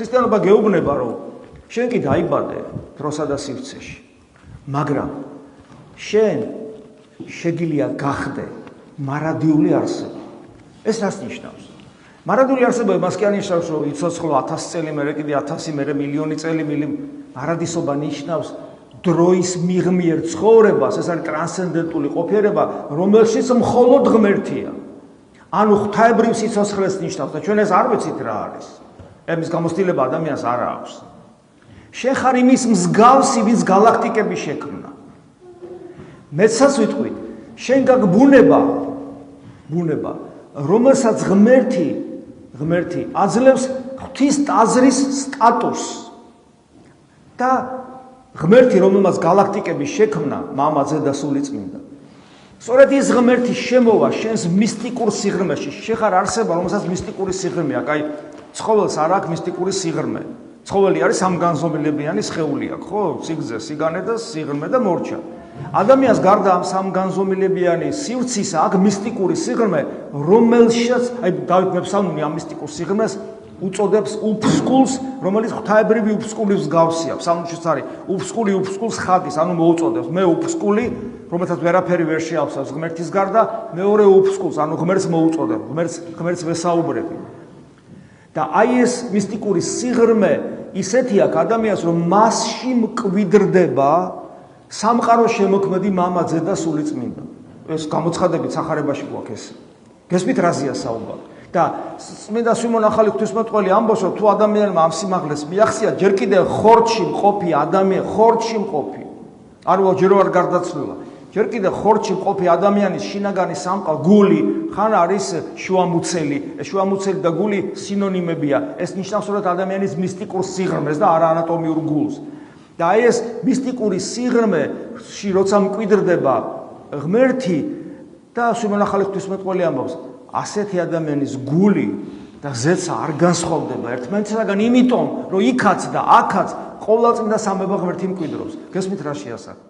ქრისტიანობა გეუბნება, რომ შენ კი დაიბადე დროსა და სივრცეში, მაგრამ შენ შეგიძლია გახდე მარადიული არსება. ეს რას ნიშნავს? მარადიული არსება მას კი ანიშნავს, რომ იცოცხლო 1000 წელი, მერე კიდე 1000, მერე მილიონი წელი, მარადისობა ნიშნავს დროის მიღმიერ ცხოვრებას, ეს არის ტრანსცენდენტული ყოფიერება, რომელშიც მხოლოდ ღმერთია. ანუ ღვთაებრივ სიცოცხლეს ნიშნავს და ჩვენ ეს არ ვიცით რა არის. ამის გამოცდილება ადამიანს არ აქვს. შენ ხარ იმის მსგავსი, ვინც გალაქტიკები შექმნა. მეცაც ვიტყვით, შენ გაგ ბუნება, რომელსაც ღმერთი აძლევს ღვთის ტაძრის სტატუსს. და ღმერთი, რომელმაც გალაქტიკები შექმნა, მამაძე და სულიწმინდა. სწორედ ის ღმერთი შემოვა შენს მისტიკურ სიღრმეში. შენ ხარ არსება, რომელსაც მისტიკური სიღრმე აქვს. აი, ცხოველს არ აქვს მისტიკური სიღრმე. ცხოველი არის სამგანზომილებიანი სხეული აქვს, ხო? სიგრძე, სიგანე და სიღრმე და მორჩა. ადამიანს გარდა ამ სამგანზომილებიანი სივრცისა აქვს მისტიკური სიღრმე, რომელშიც, აი, დავით მეფსალმუნი ამ მისტიკურ სიღრმეს უწოდებს უფსკულს, რომელიც ღვთაებრივი უფსკულის მსგავსია. ფსალმუშიც არის უფსკული უფსკულს ხადის, ანუ მოუწოდებს. მე უფსკული, რომელსაც ვერაფერი ვერ შეავსავს ღმერთის გარდა, მეორე უფსკულს, ანუ ღმერთს მოუწოდებ, ღმერთს ვესაუბრები. და აი ეს მისტიკური სიღრმე ისეთი აქვს ადამიანს, რომ მასში მკვიდრდება სამყარო შემოქმედი მამაძე და სულიწმინდა. ეს გამოცხადებით სახარებაში გვაქვს ეს. გესმით რაზეა საუბარი? და წმინდა სვიმონ ახალი ღვთისმეტყველი ამბობს, რომ თუ ადამიანმა ამ სიმაღლეს მიაღწია, ჯერ კიდევ ხორცში მყოფი ადამიანი, ხორცში მყოფი. არვა ჯერო არ გარდაცვლილა. ჯერ კიდევ ხორცში მყოფი ადამიანის შინაგანი სამყარო, გული, ხან არის შუამუცელი. შუამუცელი და გული სინონიმებია. ეს ნიშნავს სწორედ ადამიანის მისტიკურ სიღრმეს და არა ანატომიურ გულს. და აი ეს მისტიკური სიღრმეში როცა მკვიდრდება ღმერთი და სვიმონ ახალი ღვთისმეტყველი ამბობს, ასეთი ადამიანის გული და ზეცა არ განსხვავდება ერთმანეთისაგან, იმიტომ რომ იქაც და აქაც ყოვლადწმინდა სამება ღმერთი მკვიდრობს. გესმით რა შეასახა?